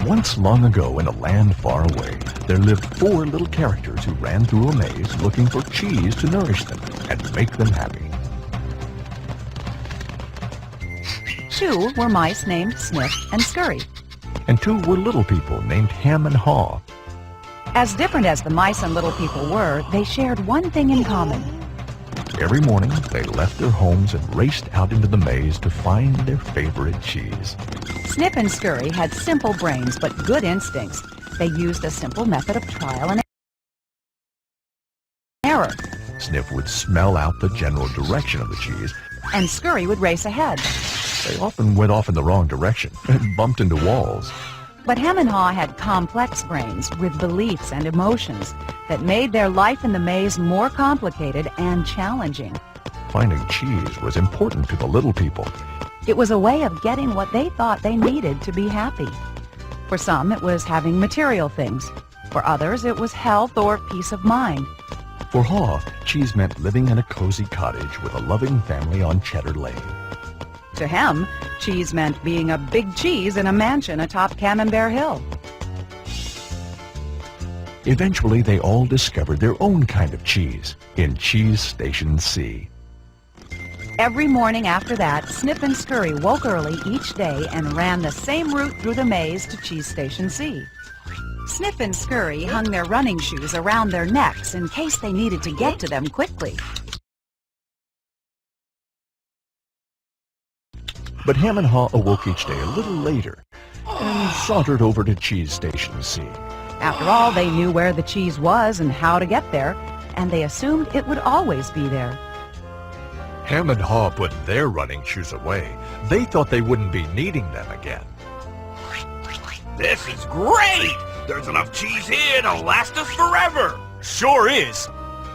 Once long ago in a land far away, there lived 4 little characters who ran through a maze looking for cheese to nourish them and make them happy. 2 were mice named Snip and Scurry. And 2 were little people named Ham and Haw. As different as the mice and little people were, they shared one thing in common. Every morning, they left their homes and raced out into the maze to find their favorite cheese. Snip and Scurry had simple brains but good instincts. They used a simple method of trial and error. Snip would smell out the general direction of the cheese, and Scurry would race ahead. They often went off in the wrong direction and bumped into walls. But Ham and Haw had complex brains with beliefs and emotions that made their life in the maze more complicated and challenging. Finding cheese was important to the little people. It was a way of getting what they thought they needed to be happy. For some, it was having material things. For others, it was health or peace of mind. For Haw, cheese meant living in a cozy cottage with a loving family on Cheddar Lane. To him, cheese meant being a big cheese in a mansion atop Camembert Hill. Eventually, they all discovered their own kind of cheese in Cheese Station C. Every morning after that, Snip and Scurry woke early each day and ran the same route through the maze to Cheese Station C. Snip and Scurry hung their running shoes around their necks in case they needed to get to them quickly. But Ham and Haw awoke each day a little later and sauntered over to Cheese Station C. After all, they knew where the cheese was and how to get there, and they assumed it would always be there. Ham and Haw put their running shoes away. They thought they wouldn't be needing them again. This is great! There's enough cheese here to last us forever! Sure is!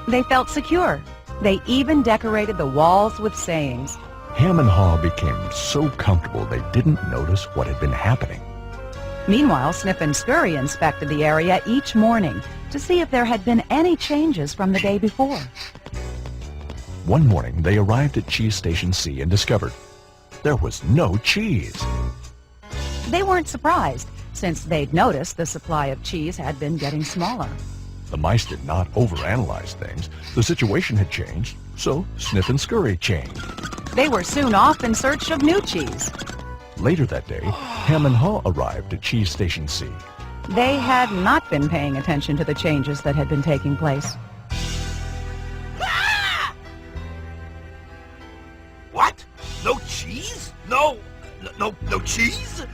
They felt secure. They even decorated the walls with sayings. Ham and Haw became so comfortable they didn't notice what had been happening. Meanwhile, Snip and Scurry inspected the area each morning to see if there had been any changes from the day before. One morning, they arrived at Cheese Station C and discovered there was no cheese. They weren't surprised, since they'd noticed the supply of cheese had been getting smaller. The mice did not overanalyze things. The situation had changed, so Snip and Scurry changed. They were soon off in search of new cheese. Later that day, Ham and Haw arrived at Cheese Station C. They had not been paying attention to the changes that had been taking place. What? No cheese? No cheese?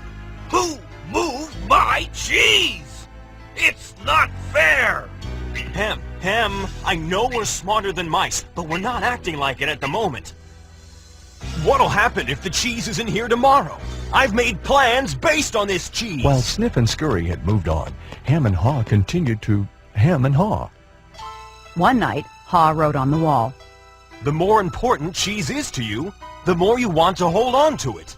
Who moved my cheese? It's not fair! Ham, I know we're smarter than mice, but we're not acting like it at the moment. What'll happen if the cheese isn't here tomorrow? I've made plans based on this cheese. While Snip and Scurry had moved on, Ham and Haw continued to Ham and Haw. One night, Haw wrote on the wall, The more important cheese is to you, the more you want to hold on to it.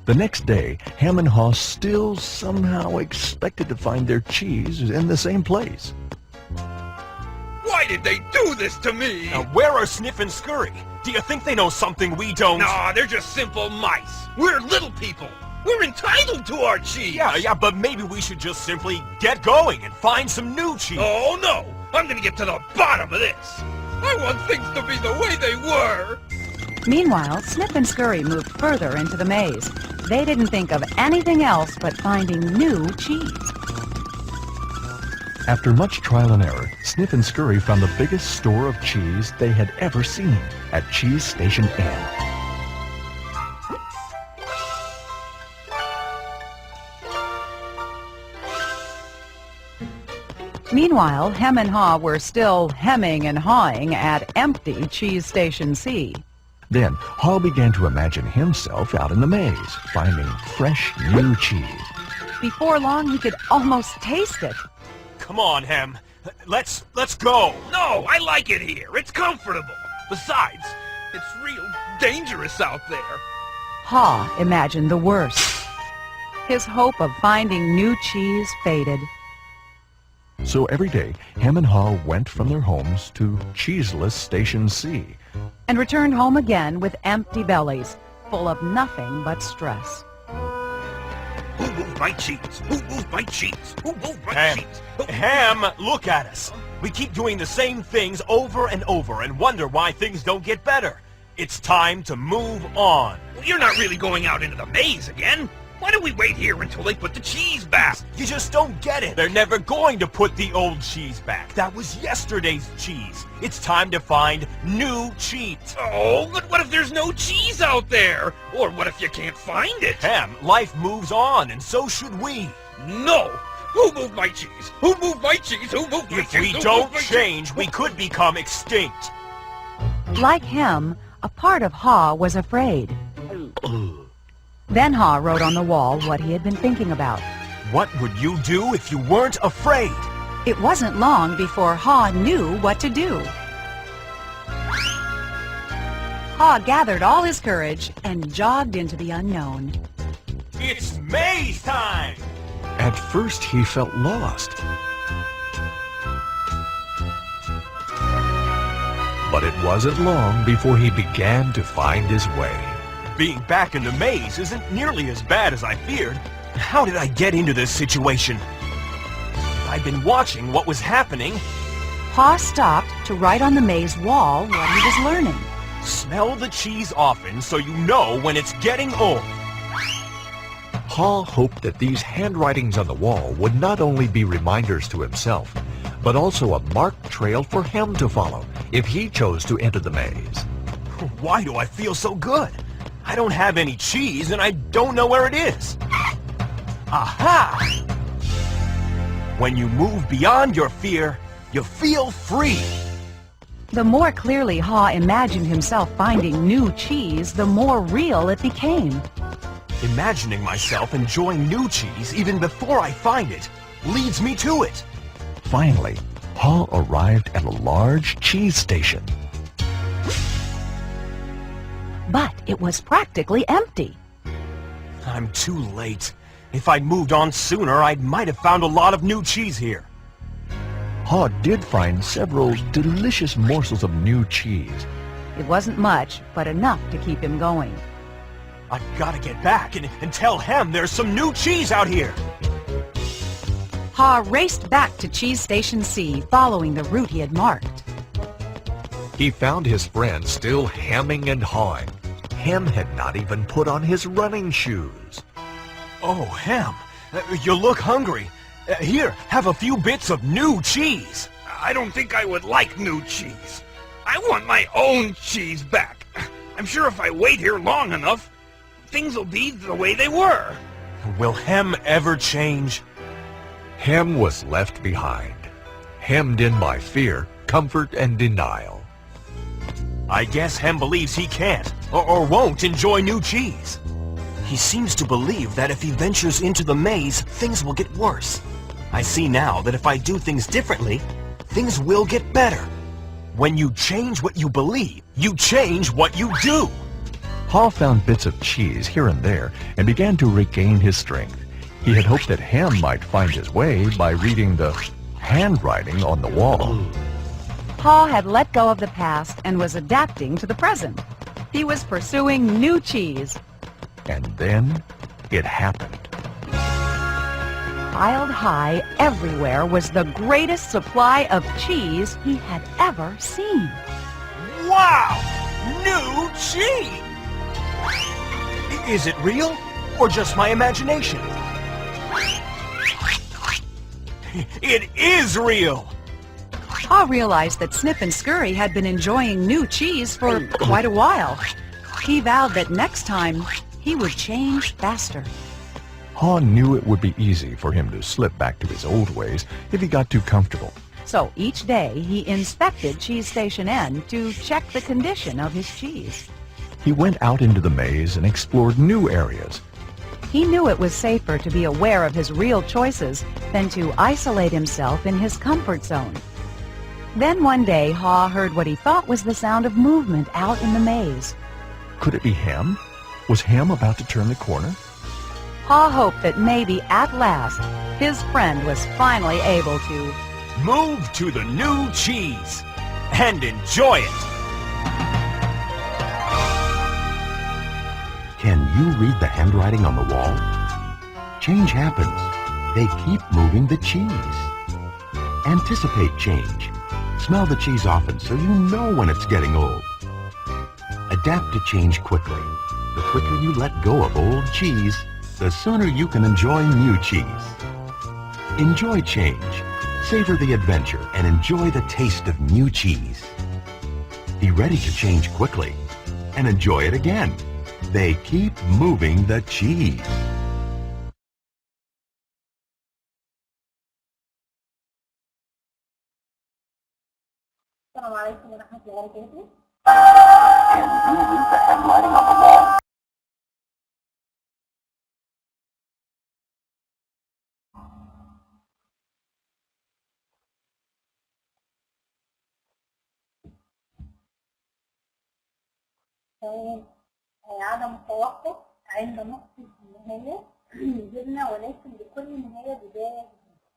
The next day, Ham and Haw still somehow expected to find their cheese in the same place. Why did they do this to me? Now, where are Snip and Scurry? Do you think they know something we don't? Nah, they're just simple mice. We're little people. We're entitled to our cheese. Yeah, but maybe we should just simply get going and find some new cheese. Oh, no. I'm gonna get to the bottom of this. I want things to be the way they were. Meanwhile, Snip and Scurry moved further into the maze. They didn't think of anything else but finding new cheese. After much trial and error, Snip and Scurry found the biggest store of cheese they had ever seen at Cheese Station N. Meanwhile, Hem and Haw were still hemming and hawing at empty Cheese Station C. Then, Haw began to imagine himself out in the maze, finding fresh, new cheese. Before long, he could almost taste it. Come on, Hem. Let's go. No, I like it here. It's comfortable. Besides, it's real dangerous out there. Haw imagined the worst. His hope of finding new cheese faded. So every day, Hem and Haw went from their homes to Cheeseless Station C. And returned home again with empty bellies, full of nothing but stress. Who moved my cheese? Who moved my cheese? Who moved my Ham, cheese? Ham, look at us. We keep doing the same things over and over and wonder why things don't get better. It's time to move on. Well, you're not really going out into the maze again. Why don't we wait here until they put the cheese back? You just don't get it. They're never going to put the old cheese back. That was yesterday's cheese. It's time to find new cheese. Oh, but what if there's no cheese out there? Or what if you can't find it? Ham, life moves on, and so should we. No! Who moved my cheese? Who moved my cheese? Who moved my If cheese? we Who don't moved my change, cheese? we could become extinct. Like him, a part of Ha was afraid. Then Ha wrote on the wall what he had been thinking about. What would you do if you weren't afraid? It wasn't long before Ha knew what to do. Ha gathered all his courage and jogged into the unknown. It's maze time! At first he felt lost. But it wasn't long before he began to find his way. Being back in the maze isn't nearly as bad as I feared. How did I get into this situation? I'd been watching what was happening. Ha stopped to write on the maze wall what he was learning. Smell the cheese often so you know when it's getting old. Ha hoped that these handwritings on the wall would not only be reminders to himself, but also a marked trail for him to follow if he chose to enter the maze. Why do I feel so good? I don't have any cheese and I don't know where it is. Aha! When you move beyond your fear, you feel free. The more clearly Ha imagined himself finding new cheese, the more real it became. Imagining myself enjoying new cheese even before I find it leads me to it. Finally, Ha arrived at a large cheese station. But it was practically empty. I'm too late. If I'd moved on sooner, I might have found a lot of new cheese here. Ha did find several delicious morsels of new cheese. It wasn't much, but enough to keep him going. I've got to get back and tell Hem there's some new cheese out here. Ha raced back to Cheese Station C, following the route he had marked. He found his friend still hemming and hawing. Hem had not even put on his running shoes. Oh, Hem, you look hungry. Here, have a few bits of new cheese. I don't think I would like new cheese. I want my own cheese back. I'm sure if I wait here long enough, things will be the way they were. Will Hem ever change? Hem was left behind, hemmed in by fear, comfort, and denial. I guess Hem believes he can't or won't enjoy new cheese. He seems to believe that if he ventures into the maze, things will get worse. I see now that if I do things differently, things will get better. When you change what you believe, you change what you do. Ha found bits of cheese here and there and began to regain his strength. He had hoped that Hem might find his way by reading the handwriting on the wall. Ha had let go of the past and was adapting to the present. He was pursuing new cheese. And then it happened. Piled high everywhere was the greatest supply of cheese he had ever seen. Wow! New cheese! Is it real or just my imagination? It is real! Ha realized that Snip and Scurry had been enjoying new cheese for quite a while. He vowed that next time he would change faster. Ha knew it would be easy for him to slip back to his old ways if he got too comfortable. So each day he inspected Cheese Station N to check the condition of his cheese. He went out into the maze and explored new areas. He knew it was safer to be aware of his real choices than to isolate himself in his comfort zone. Then one day Ha heard what he thought was the sound of movement out in the maze. Could it be Hem? Was Hem about to turn the corner? Ha hoped that maybe at last his friend was finally able to move to the new cheese and enjoy it. Can you read the handwriting on the wall? change happens. They keep moving the cheese. Anticipate change. Smell the cheese often so you know when it's getting old. Adapt to change quickly. The quicker you let go of old cheese, the sooner you can enjoy new cheese. Enjoy change. Savor the adventure and enjoy the taste of new cheese. Be ready to change quickly and enjoy it again. They keep moving the cheese. السلام عليكم ورحمة الله وبركاته. And read the handwriting on the wall. عدم التوقف عند نقطة النهاية جبنا، ولكن لكل نهاية بداية جديدة.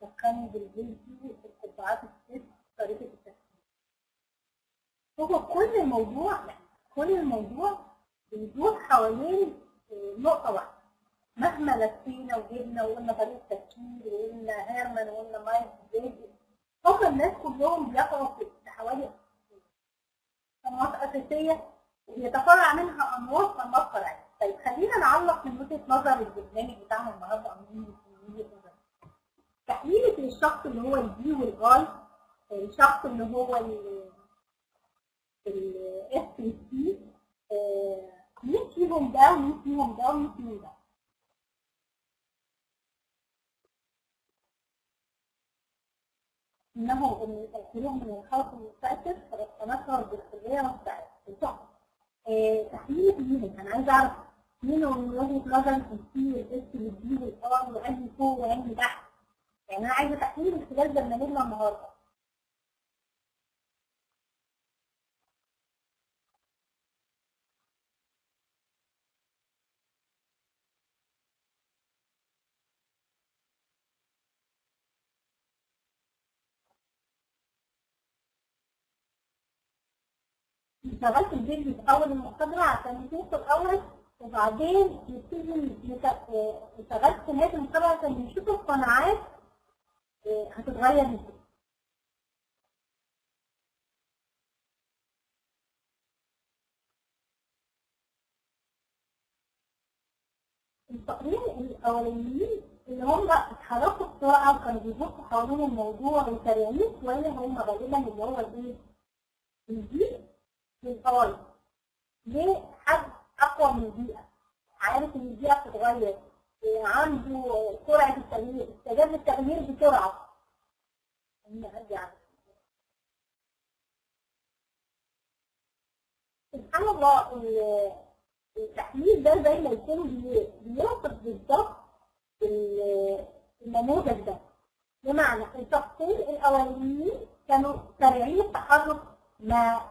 فكرني بالفيديو في القطاعات الست طريقة التفكير. هو كل الموضوع بيدور حوالين نقطة واحدة. مهما لفينا وجبنا وقلنا طريقة تفكير وقلنا هيرمان وقلنا مايك بيجي، هم الناس كلهم بيقعوا في حوالي أنماط أساسية ويتفرع منها أنماط فرعية. طيب خلينا نعلق من وجهة نظر البرنامج بتاعنا النهارده أو من وجهة نظر تحليل للشخص اللي هو البي والآي، الشخص اللي هو الاس والسي، مين فيهم ده ومين فيهم ده ومين فيهم ده؟ إنه الخروج من الخوف المستأثر فنشعر بالحرية والسعادة. تحليل مين؟ أنا عايز أعرف مين من وجهة نظر السي والاس والبي والآي وأنهي فوق وأنهي تحت. يعني أنا عايزة تحليل من خلال برنامجنا النهارده. شغلت الفيديو في أول المحاضرة عشان نشوف الأول وبعدين نبتدي شغلت في نهاية المحاضرة عشان نشوف القناعات هتتغير ازاي. التقرير الأولانيين اللي هم اتحركوا بسرعة وكانوا بيبصوا حوالين الموضوع وسريعين شوية هم غالبا اللي هو الايه؟ البي والآي. ليه حد أقوى من البيئة؟ عارف إن البيئة بتتغير، عنده سرعة التغيير، استجاب للتغيير بسرعة. سبحان الله التحليل ده زي ما يكون بيوصف بالظبط النموذج ده. بمعنى الشخصين الاولانيين كانوا سريعين التحرك، ما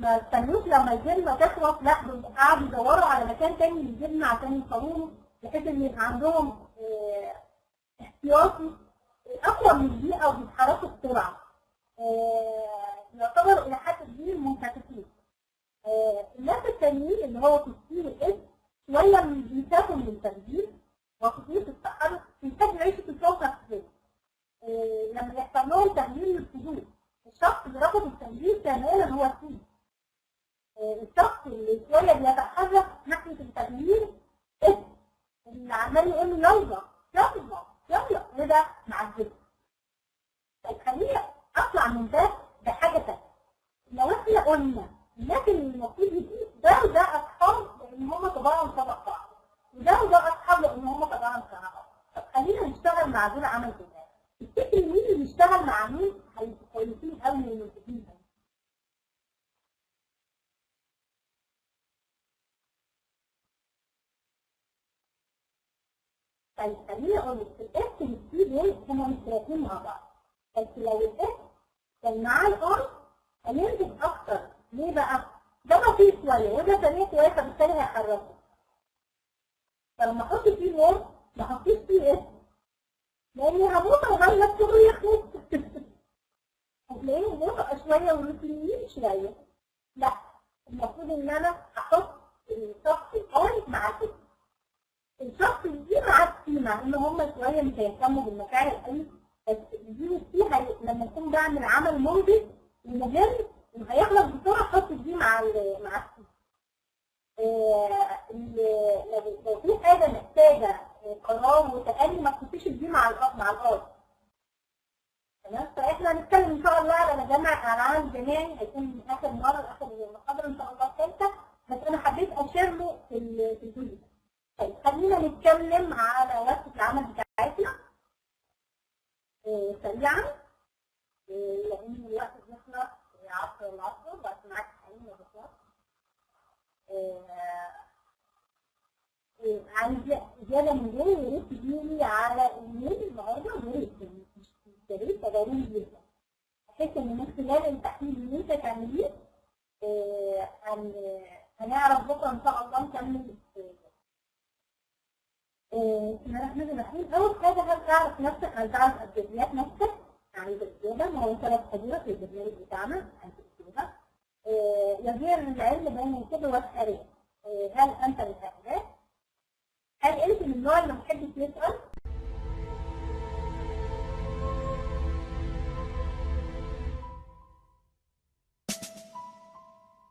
استنوش لما الجبنه تخلص، لا دول قعدوا يدوروا على مكان تاني للجبنه عشان يصوروه بحيث ان يبقى عندهم احتياطي اقوى من البيئه وبيتحركوا بسرعه. يعتبروا الى حد كبير منفتحين. الناس التانيين اللي هو تفكير الاسم شويه بيخافوا من التغيير وخصوصيه التحرك، بيحتاجوا يعيشوا في الكوكب كده. لما يحصل لهم تغيير للفضول، الشخص اللي رفض التغيير تماما هو فيه. الشخص اللي شويه بيتحرك ناحيه التغيير اسم اللي عمال يقول له يلا يلا يلا وده معذبه. طيب خليني اطلع من ده بحاجه ثانيه. لو احنا قلنا الناس اللي المفروض يبقوا ده وده اصحاب لان هم طباعهم شبه بعض، وده اصحاب لان هم طباعهم شبه بعض. طب خلينا نشتغل مع دول عمل كده. تفتكر مين اللي بيشتغل مع مين هيبقوا كويسين قوي ومنتجين قوي؟ طيب خليني اقول لك الاس والسي دول هم مشتركين مع بعض، بس لو الاس كان معاه الاي هينتج اكتر. ليه بقى؟ ده بطيء شويه وده سريع شويه فبالتالي هيحركه. فلما احط فيه وورد ما احطش فيه اس لاني هموت وغير الشغل يخلص. هتلاقيه بطء شويه وروتينيين شويه. لا المفروض ان انا احط الشخص القارئ مع الاسم. الشخص دي مع السي، مع ان هم شويه مش هيهتموا بالمشاعر قوي، بس دي والسي لما يكون بعمل عمل ممضي ومهم وهيخلص بسرعه حط دي مع السي. لو في حاجه محتاجه قرار وتأني ما تحطيش دي مع الار. تمام؟ فاحنا هنتكلم ان شاء الله على عمل جماعي، هيكون اخر مره اخر المحاضره ان شاء الله الثالثه، بس انا حبيت اشير له في الجزء ده. طيب خلينا نتكلم على ورقه العمل بتاعتنا سريعا، لان الوقت بيخلص 10 العصر، بس معاك حاليا يا دكتور. عايزه اجابه من غير يا ريت تجيلي على ايميل النهارده، يا ريت ضروري جدا، بحيث ان من خلال التحليل اللي انت تعمليه هنعرف بكره ان شاء الله نكمل. بسم الله الرحمن الرحيم. اول حاجه هل تعرف نفسك؟ هل تعرف ابجديات نفسك؟ يعني بالاجابه ما هو 3 حاجات في البرنامج بتاعنا هنكتبها. يظهر العلم بين الكذب والحقيقه. هل انت من هؤلاء؟ هل انت من النوع اللي ما بتحبش يسال؟